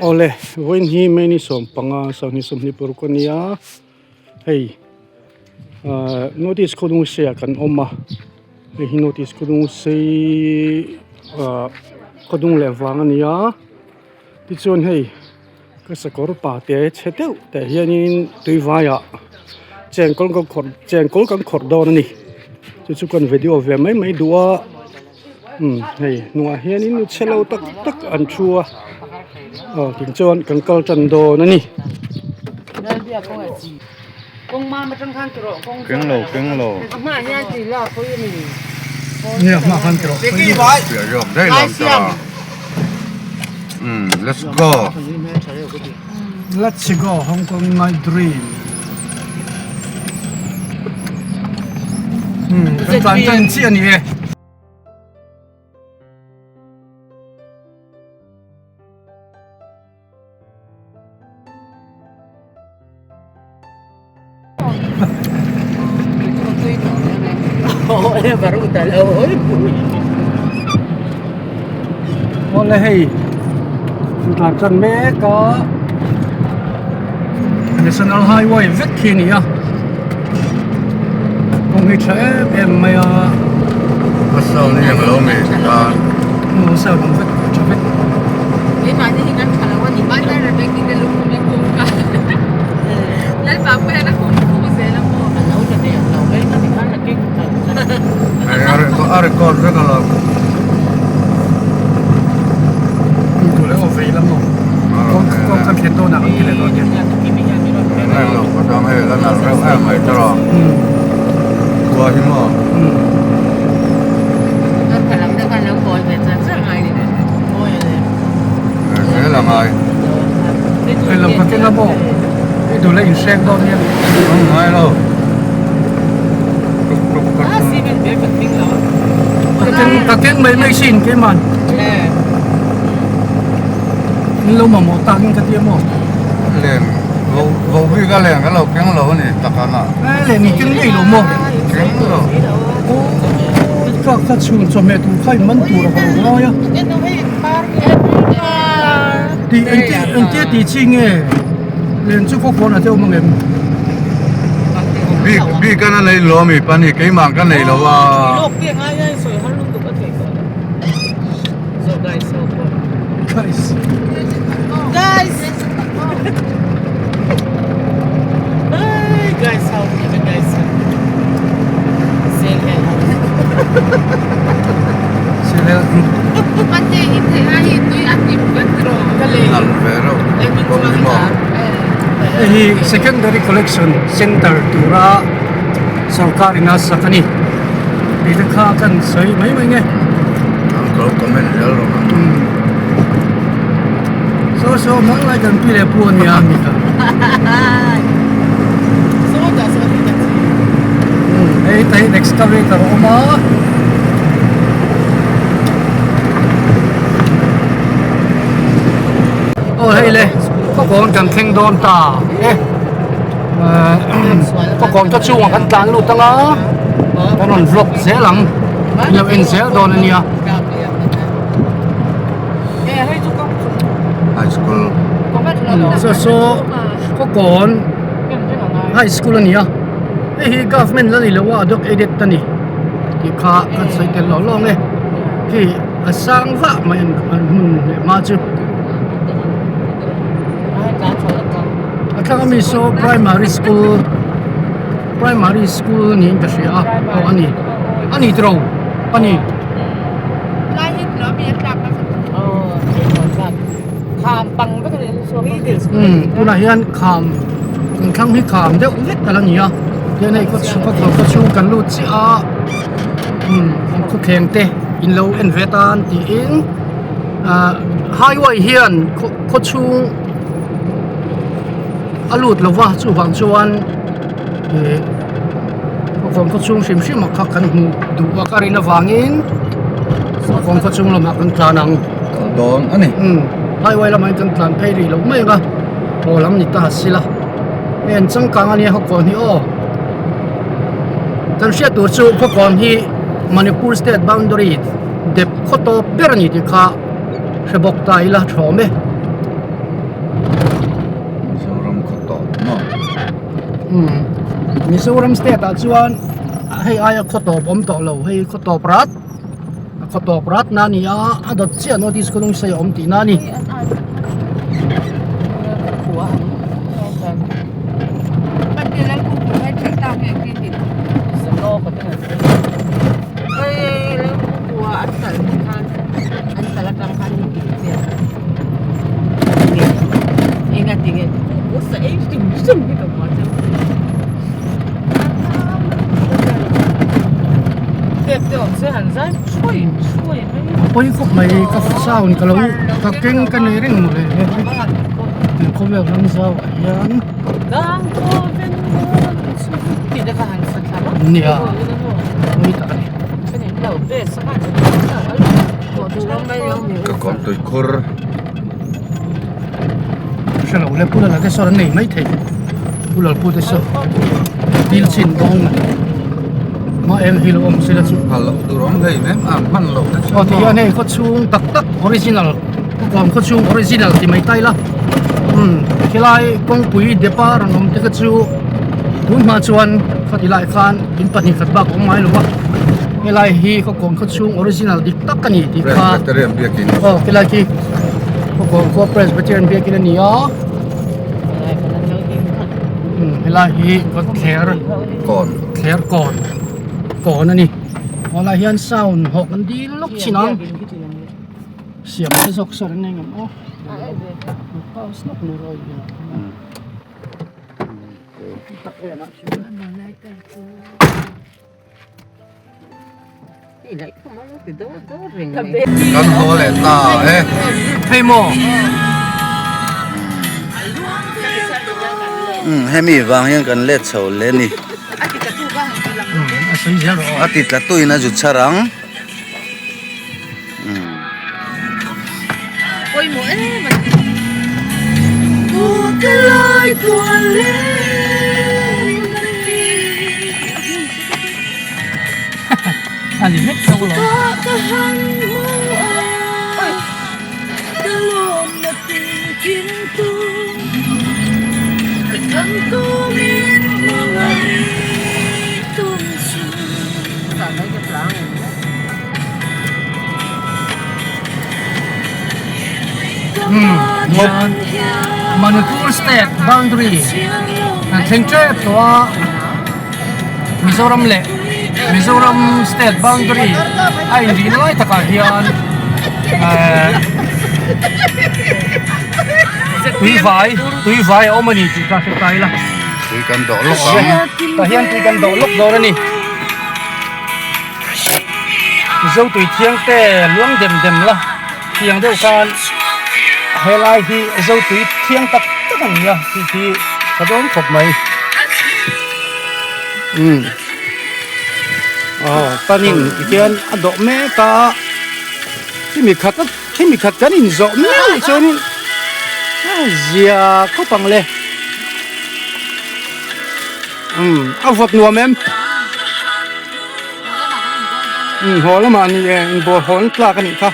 Ole, when he many som panga sa ni som ni purkonia. Hey, notice ko dung siya kan oma. Hey, notice ko dung say ko dung lewang niya. Tichon hey, kasakor pa te cheteu te hianin tuivaya. Chengkawl kan khawrh ni. Chu kan video ve mai dua. Hey, nuwa hianin chelo tak an chua. Tiếng chọn cần câu trần đồ nữa nè. Cứng lồ. Nè, mà khăn trộn. Đây là sao? Let's go. Let's go, Hong Kong my dream. Cái toàn chân chia nè. Baru tahu. Oleh hey, Lancang mereka National Highway vết kia nè. Công nghệ trẻ em mày Sao này em lâu mày à? Sao không vết cho vết. Ini mana ni kan kalau ni mana ada bagi dia lupa kan. Lalu apa yang aku lupa saya lah. Kalau dah dia tahu kan di mana ke. Are con rất là Tụi nó về lắm rồi. Con cần thiệt đâu nào cái này rồi nhỉ? này là có đam mê là rất là mày cho qua hiếm mà Kalau boy macam sana ni. Boy ni. thế là mày Đây là cái nó bộ. Cái tụi nó in sen đâu nhỉ? không nói đâu Ah, si ben dia penting lah. Cái mấy xin cái màn. Lâu mà một tăng cái tiêm một. liền vô vi cái liền cái lầu cứng lầu này tất cả nào Cái này mình kinh gì luôn một. cứng lầu Các trường cho mẹ tụi khai mẫn tụi là còn nói á. Thì anh kia thì chi nghe. Liền chú có con là theo mọi người. bi cái này lỗ mì pan thì cái mảng cái này là Lok dia ngaya so halung tu betul. So guys, so Guys. guys. Hey guys, how you guys? Say hello. Sila Pati itu hari itu aktif betul. Kali. làm về rồi Em không đi mò Hi secondary collection center tura sarkari na sakani. Dito ka kan say mấy nghe. không có comment gì đâu So mang lại kan pile puan ya mita. Semua dah semua kita. Hey tay excavator oma. Oh hey le. Có con cần khen đòn ta. Có con cho chuông kan tan lu tang á. Kan on vlog dễ lắm. Lâu in dễ đòn anh ya. Hai tu kau. high school So có con high school anh ya. Hey government la ni lo wa dok edit tani. Ki kha kan sai tel lo long e. Ki asang va mai an mun ma chu. Kami so primary school ni ka siya ani draw ani Lahir lo biar tak. Oh, kham pang betul ni suami. kuna hian kham kan khang hi kham deuh vek kala nia ya nei ko chu kan lu chi a ko kheng te in lo en vetan ti in highway hian ko chu alut lova chu wang chuan ko chung sim sim ma khak kan hu du wa karina wangin ko chung lo ma kan tlanang đón anh này highway la mai kan tlan phei ri lo mai ga ho lam ni ta sila en changkang ani ho kon hi o kan sia tur chu ko kon hi Manipur State boundary dep khoto perni ti kha sebok tai la thome Mizoram ko to no Mizoram State at chuan hei ai kho to bom to lo hei kho to prat na ni a adot chia notice ko lung sei om ti na ni Ingat. Usah jum gitu macam. Itu saya hanzai cuy. poi khop mai ka sound ka lo ka keng ka ni ring mo le ko be lang sao yan Gang ko ben tidak ka hanzai sama. niya ni ta ni Ini dah best sangat. Turun bayang ni. ka kon tôi khur sa lo le pula la ke so nei mai thei pula pu te so dil chin dong ma em hil om sila chu halo tu rong hei mem pan lo o ti ya nei ko chung tak original kom ko chung original ti mai tai la kilai kong pui depar nom te ka chu tun ma chuan khat ilai khan in pani khat ba ko mai lo wa kilai hi ko kong ko chung original dik tak ka ni ti kha presbyterian biakin o kilai ki ko kong ko presbyterian bi ki ni ya kilai hi ko kher kon kon ani ola hian sound hok an di lok chinang siam se sok sar nei ngam o paus nok ni roi ya tak ya na kan ho le ta hey mo hemi wang yang kan let chho le ni asai zero atit la tuina ju charang Oi mo ali met so lo Manipur State boundary Chengkawl to Mizoram State boundary ai di lai taka hian tui vai omani ti ka se tai la tui kan do lo ta hian tui kan do lok do ni zo tui thiang te luang dem la thiang deuh kan helai hi zo tui thiang tak tak an ya ti kadon khop mai panin ikian ado me ka kimi khat kan in zo me chonin zia ko pangle avot nuam em hola ma ni en bo hon tla kan kha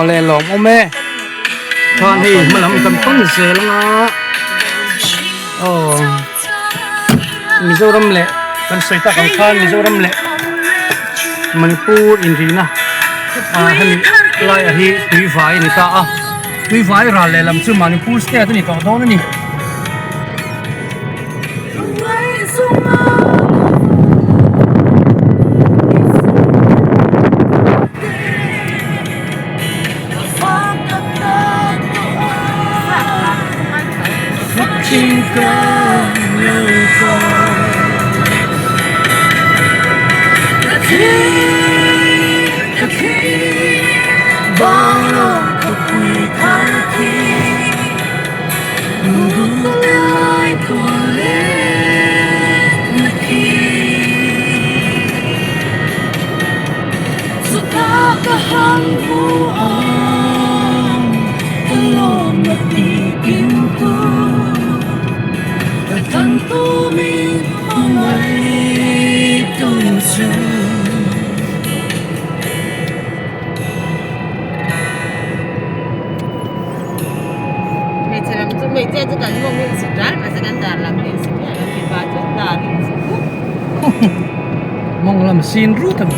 le lom o me than hi ma lam kan pang se la Mizoram le kan sei ta kan khan Mizoram le Manipur in rina hani lai hi tui vai ni ta tui vai ra le lam chu Manipur State ni to don ni Tanto mi amai tu mong làm xin rút thầm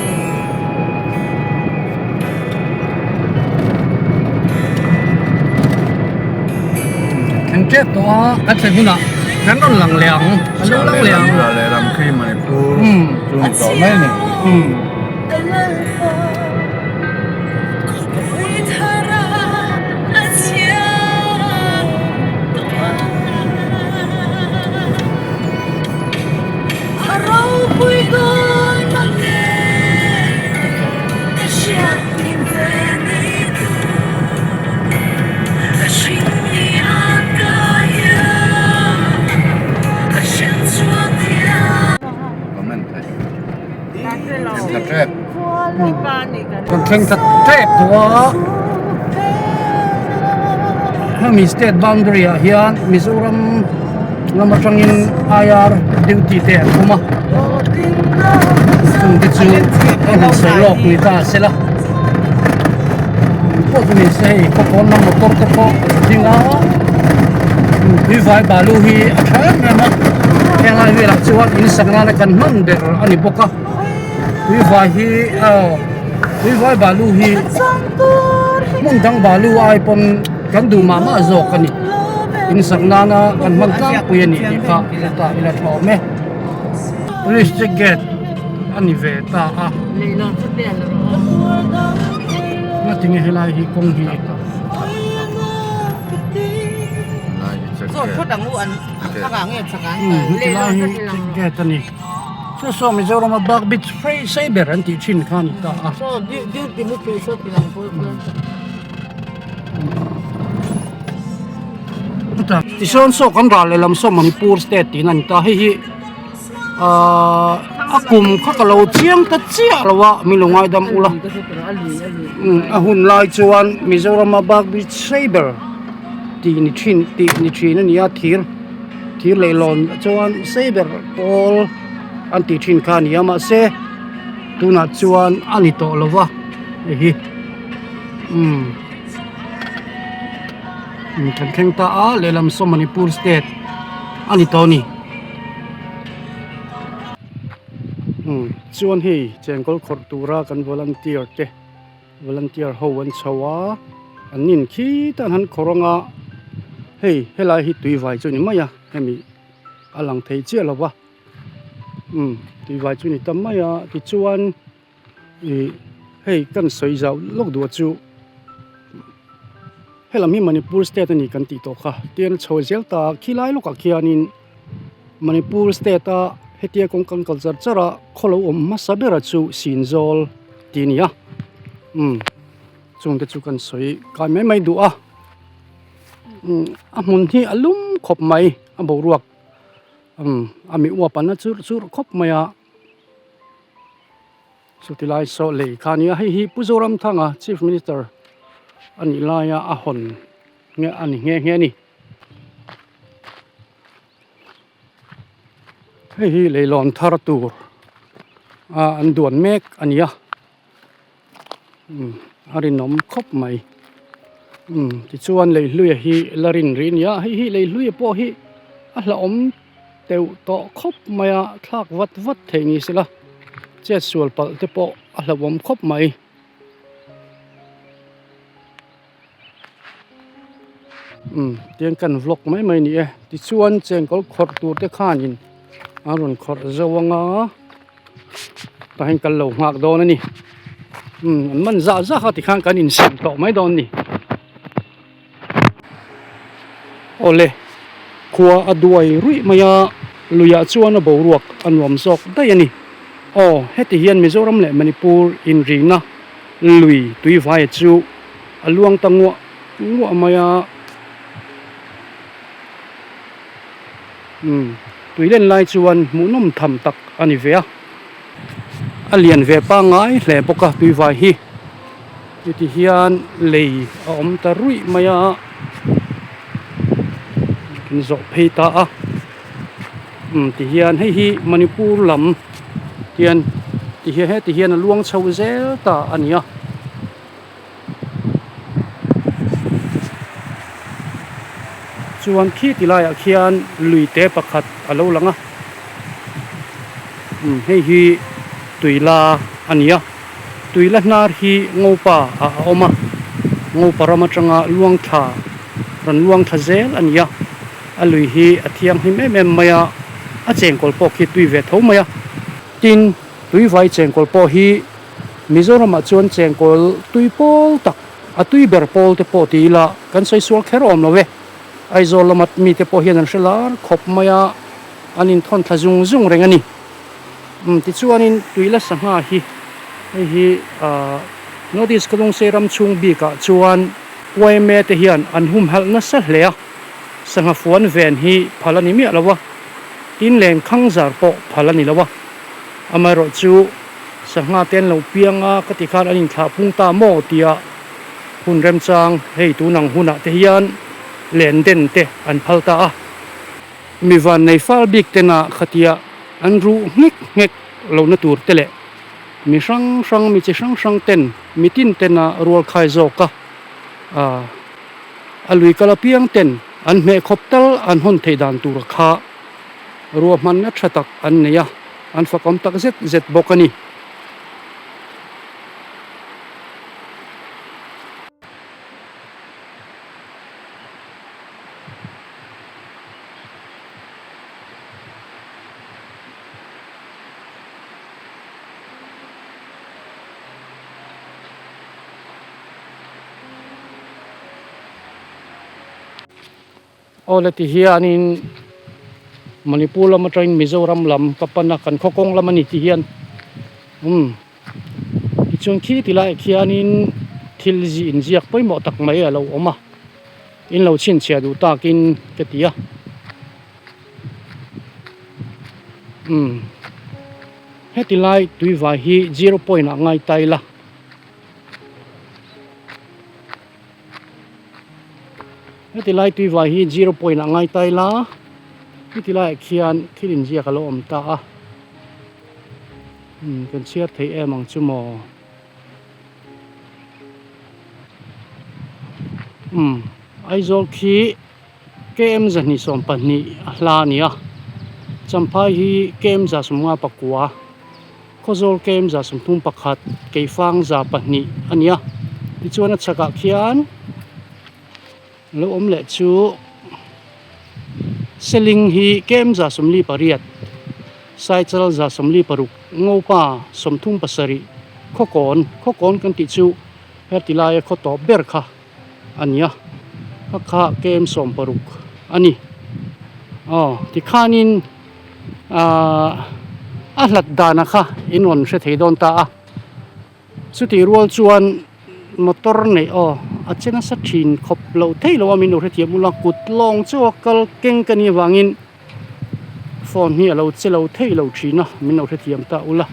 thằng chết đó cách thế nào hắn nó lằng lẹng hắn nó lằng lẹng là để làm khi Manipur dùng tỏ mấy này còn khen thật đẹp đó mi state boundary à hiền Mizoram làm một trong những IR duty thế không mà chúng tôi anh sẽ lọc người ta sẽ là có mình sẽ có con năm một con có tiếng áo vì vậy bà lu hi khác mà theo lại về là chưa in sang là cần nâng để anh đi bốc vì vậy bà lu hi muốn thằng bà lu ai pon kan du mama zo kan ni in sang na kan man tang pu ni ka ta ila tho me police check gate ani ve ta a Lê non rất đẹp na ting he lai hi kong hi ta rồi phút đằng nguồn các bạn nghe chắc ti lai hi check gate ni so Mizoram a bag bit free saber anti chin kan ta a so di mo peso pilang po ti son so kan ra le lam so Manipur State ti nan ta hi akum khakalo chiang ta chia lawa milungai dam ula ahun lai chuan Mizoram a bag bit saber ti ni thin ani a thir le lon chuan saber pol anti thin khan yama se tuna chuan ani to lova hi kan kheng ta a lelam so Manipur State ani to ni chuan hi Chengkawl khawrh tura kan volunteer ho an chawa anin khi tan han khoranga hei helai hi tui vai chu ni maya hemi alang thei che lova tui vai chu ni tam maya ti chuan hei kan soi zau lok du chu helam hi Manipur State ani kan ti to kha tian chho zel ta khilai loka khianin Manipur State a hetia kong kan culture chara kholo om masabera chu sinzol tinia chung te chu kan soi kai mai du a mun hi alum khop mai a boruak ami wa pana chur khop maya sutilai so le khania hi Mizoram thanga chief minister ani laya a hon nge ani nge ni hi leilon thar tur an duan mek ania arinom khop mai ti chuan leihlui hi larin rin ya hi leihlui po hi a hla om teu to khop maya thak wat thengi sila che sual pal te po a hla bom khop mai tiang kan vlog mai ni ti chuan Chengkawl khawrh tur te khanin aron khawrh zawanga ta hen kal lo ngak don ani man za kha ti khang kan in sim to mai don ni ole khua aduai rui maya luya chuan a boruak anwam sok dai ani heti hian Mizoram le Manipur in rina lui tui vai chu aluang tangwa maya tui len lai chuan munom tham tak ani ve alian ve pa ngai hle boka tui vai hi ti hian lei om ta rui maya kin zo pheita a ti hian hi Manipur lam tian ti hian luang chho zel ta ania chuan khi tilaya khian lui te pakhat alo langa hi tuila ania tuila nar hi ngopa a oma ngopa rama tanga luang tha ran luang tha zel ania alui hi athiang hi mem maya a chengkol pok hi tui ve tho maya tin tui vai chengkol po hi Mizoram a chuan chengkol tui pol tak a tui ber pol te po ti la kan sei sual kherom lo ve ai zol lamat mi te po hian an hrelar khop maya anin thon thazung zung reng ani ti chuanin tuila sanga hi notice kalung seram chung bi ka chuan wai me te hian an hum hal na sa hlea sanga fuan ven hi phalani mi alawa tin leng khangzar po phalani lawa amaro chu sanga ten lo pianga katikhan anin thla phungta mo tia hun rem chang hei tu nang huna te hian len den te an phalta a mi van nei fal bik tena khatia an ru ngek lo na tur tele mi sang mi chi sang ten mi tin tena rual khai zoka alui kala piang ten an me khoptal an hon theidan tur kha ruwa man na thatak an neya an fakom tak zet bokani olati hianin Manipur lam train Mizoram lam kapana kan khokong lamani ti hian ichun khi tilai khianin thilji injiak poimo tak mai alo oma in lo chin chia du takin ketia hetilai tuiwa hi 0 point ngai taila hetilai tuiwa hi 0 point ngai taila hetilai khian thilin jia kalo om ta a kan chiat thei emang chumo aizol khi kem zani som pani hla nia champhai hi kem za sumnga pakwa khozol kem za sumthum pakhat keifang za pani ania tichuan chaka khian lo om le chu selling hi kem za sumli pariat cycle za somli paruk ngopa somthum pasari khokon kan ti chu hertilai khoto ber kha ania kha kem som paruk ani ti khanin a hlat dana kha inon hre theidon ta a chuti rual chuan motor nei achena sa thin khop lo theilo amin hre thiamula kutlong chu kal keng kani wangin phone hi alo chelo theilo thina min hre thiam ta ula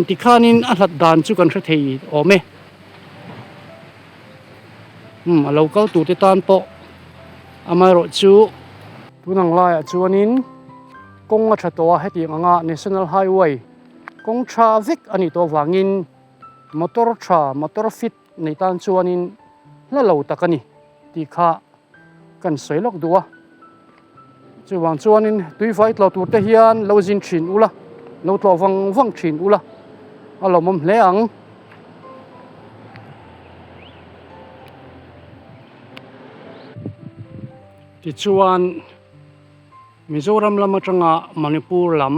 ti khanin a hlat dan chu kan hre thei ome alo kal tu te tan po amaro chu tunang lai chuanin konga thatowa heti anga national highway kong traffic ani to wangin motor fit nei tan chuanin la lo takani ti kha kan soilok duwa chuwang chuanin tui vai tlo tur te hian lo jin thin ula lo tlo wang thin ula alo mom hle ang ti chuan Mizoram lam atanga Manipur lam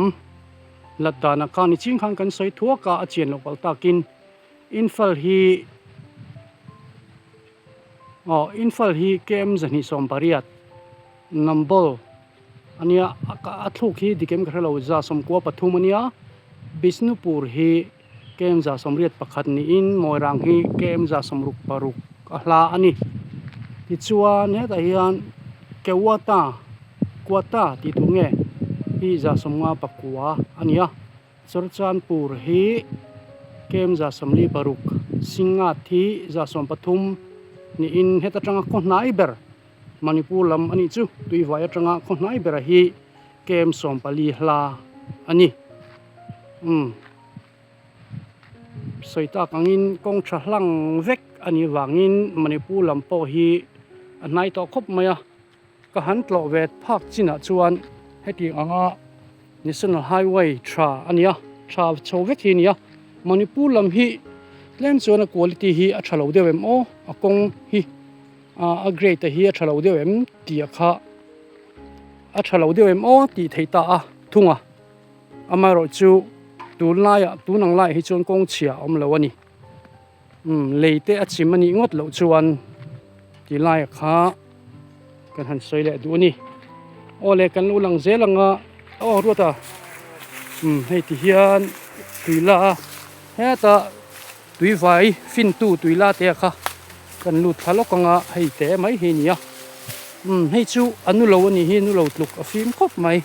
ladana kani chingkhang kan soi thuaka achien lokal takin infal hi kem zani som pariat nambol ania athuk hi dikem khralo za som ko pathum ania Bisnupur hi kem za somriat pakhat ni in moirang hi kem za somruk paruk ahla ani ti chuan heta hian kwata ti tunge hi za somnga pakwa ania Chorchanpur hi kem za somli paruk singa thi za som pathum ni in heta tanga ko nai ber Manipur lam ani chu tui vai tanga ko nai ber hi kem som pali hla ani soita kangin kong thahlang vek ani wangin Manipur lam po hi anai to khop maya ka han tlo vet phak china chuan heti anga national highway tha chho vek hi nia Manipur lam hi tlem chuan a quality hi a thalo deuh em o a kong hi a grade hi a thalo deuh em tia kha a thalo deuh em o ti theita a thunga amaro chu tunlai tunang lai hi chuan kong chia om lo ani leite a chim ani ngot lo chuan ti lai kha kan han soi le du ani ole kan lu lang zelanga o ruata hei ti hian tuila heta tui vai fin tu tuila te kha kan lut thalokanga hei te mai hi nia hei chu anu lo ani hi nu lo tluk a fim khop mai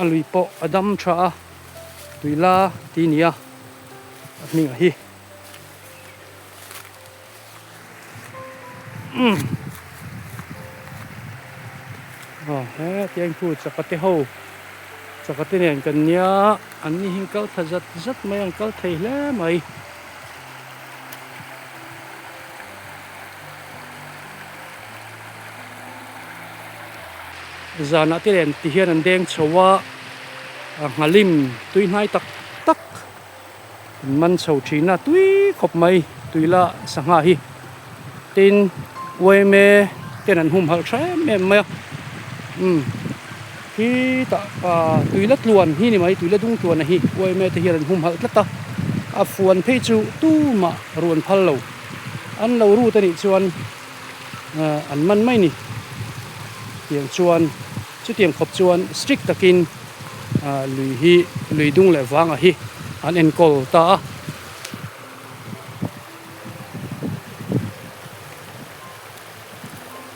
alui po adam tha tuila ti nia atning hi he tiang pu chakate ho chakate nen kan nia an ni hing kal thazat zat mai ang kal thei hle mai zana te ren ti hian an deng chowa ngalim tui hnai tak tak man chho thina tui khop mai tuila sanga hi tin we me ten an hum hal thre me me hi ta tuila tluan hi ni mai tuila dung tluan hi we me te hian an hum hal tlata a fuan phei chu tu ma ruan phal lo an lo ru ta ni chuan an man mai ni tiang chuan chu tiang khop chuan strict takin lui hi lui dung le wanga hi an enkol ta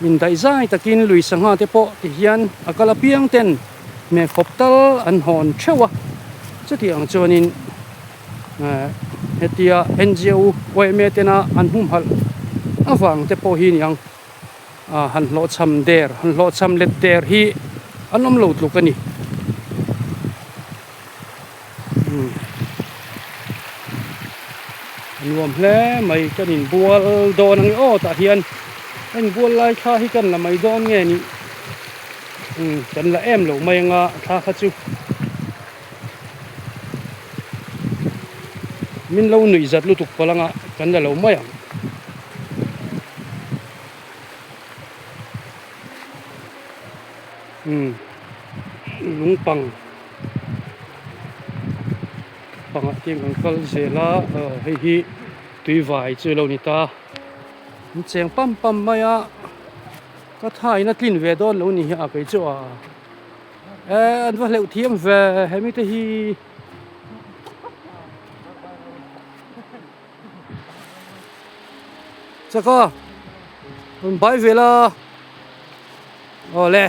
min dai zai takin lui sanga te po ti hian akala piang ten me khoptal an hon thewa chu tiang chuanin hetia NGO we me tena an hum hal awang te po hi niang han lo cham der han lo cham let der hi anom lo tlukani nuam hle mai kanin bual don ang o ta hian anh buôn lai kha hi kan la mai don nge ni kan la em lo mai nga kha kha chu min lo nui zat lu tuk palanga kan la lo mai lung pang panga tiang angkal zela hei hi tui vai chu lo ni ta cheng pam pam maya ka thai na tlin ve don lo ni ha pe chu an va leu thiam ve hemi te hi chaka bai vela ole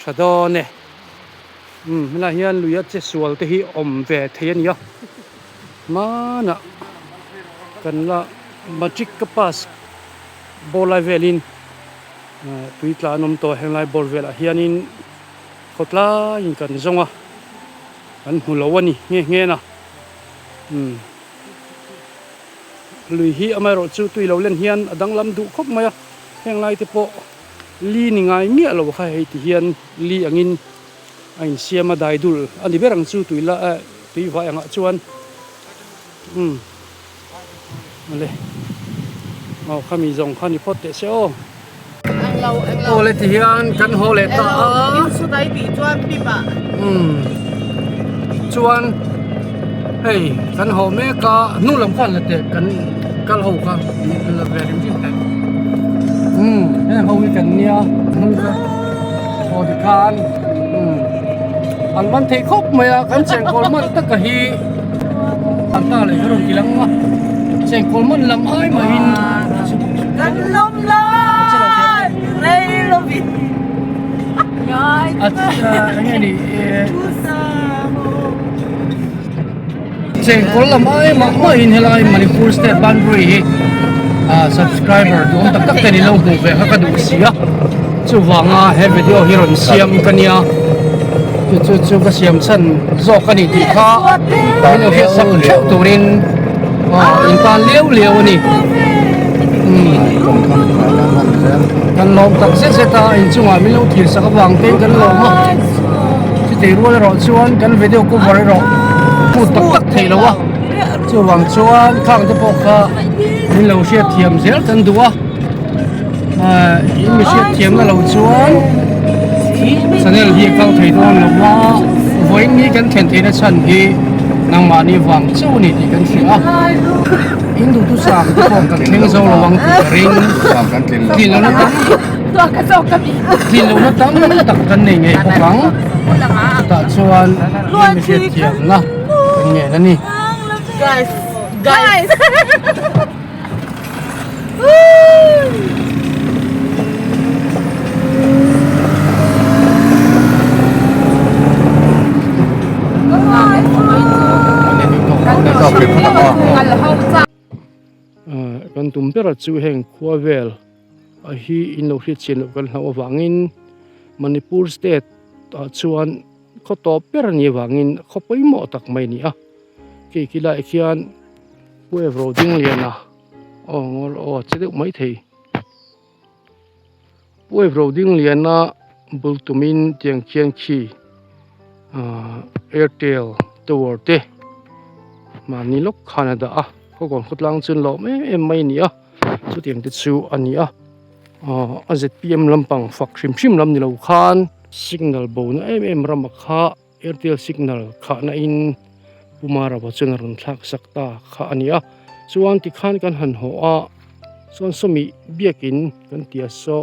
chadon ne la hian luya che sual te hi om ve thein ya mana kan la magic kapas bolai velin tuitla nom to henglai bol vela hianin khotla in kan zonga an hulawani nge na lui hi amaro chu tuilo len hian adang lam du khop maya henglai te po li ni ngai mi alo kha hei ti hian li angin ain siama daidul ani berang chu tuila tui vai anga chuan ale mau kami zong khani pot te se o ô lệ thì hiền căn hồ lệ ta số đấy bị chuan bị bạ chuan hey căn hồ mẹ cả nu làm khăn là thế căn hồ cả là về điểm gì thế cái hồ cái cần nia hồ thì can anh vẫn thấy khóc mày căn Chengkawl mất tất cả hi anh ta lại cái đồng kỳ lắm mà Chengkawl mất làm ai mà hin căn lông lại đây lo bị nghe đi Chengkawl làm ai mà hin helai Manipur State boundary subscriber du om tak tak te ni lo hu ve ka du sia chu wanga he video hiron siam kania chu ka siam chan zo kani ti kha ni he sak thau turin in tan leu ni kan lom tak se ta in chunga mi lo thil sak wang te kan lo ma te ro ro chuan kan video cover ro pu tak tak thei lo wa chu wang chuan khang te pok kha min lo sia thiam zel kan duwa in mi sia thiam na lo chuan sanel hi khang thei don lo wa voin ni kan then thei na chan hi nang ma ni wang chu ni ti kan hria in du tu sam te pok kan theng zo lo wang tu ring sam kan tin lo na tamตัวกระจกกระบี่ tin lo na tam tak kan nei ngai ko kang ta chuan in mi sia thiam na kan nge na ni guys guys kan tumpera chu heng khua vel a hi in lo hri chin lo kan hlau wangin Manipur State chuan kho to per ni wangin kho poimo tak mai ni a ki kila khian pue ro ding liana ngol chedeu mai thei pue ro ding liana bultumin tiang khian khi Airtel tower te mani lok Canada a ko kon khutlang chun lo em mai ni a chu tiang te chu ani a ZPM lampang fak hrim lam ni lo khan signal bo na em ram kha Airtel signal kha na in pumara wa chun ron thak sakta kha ani a chuan ti khan kan han ho a son somi biakin kan tia so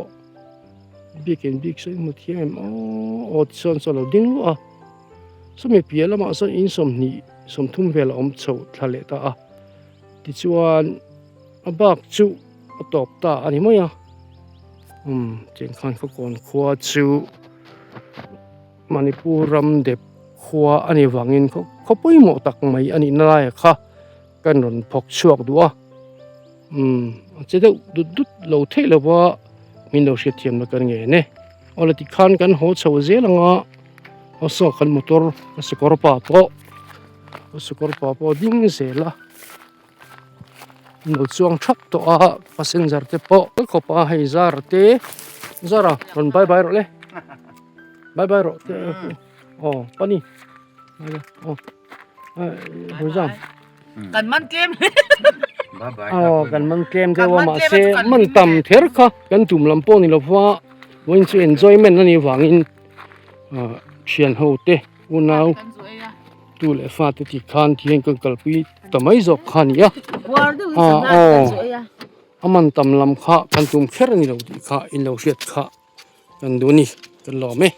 biakin big sai mu thiam son so lo ding lo a somi pia lama son in som ni som thum vel om chho thale ta a ti chuan abak chu atop ta ani moya Chengkawl ko kon khua chu Manipuram dep khua ani wangin ko poimo tak mai ani nalai kha kan ron phok chuak duwa chedeu dut lo thei lo wa min lo hriat thiam na kan nge ne ola ti khan kan ho chho zelanga oso kan motor sikor pa po ding zela no chuang thak to a passenger te po ko pa hai zar te zara ron bye ro le bye ro te pani hojamกันมันเกม kan man kem te wa ma se man tam ther kha kan tum lampo ni lo wa win chu enjoyment ani wangin thian ho te unau tu le fa te ti khan thieng kan kalpi tamai zo khan ya aman tam lam kha kan tum kher ni lo ti kha in lo hriat kha kan du ni kan lo me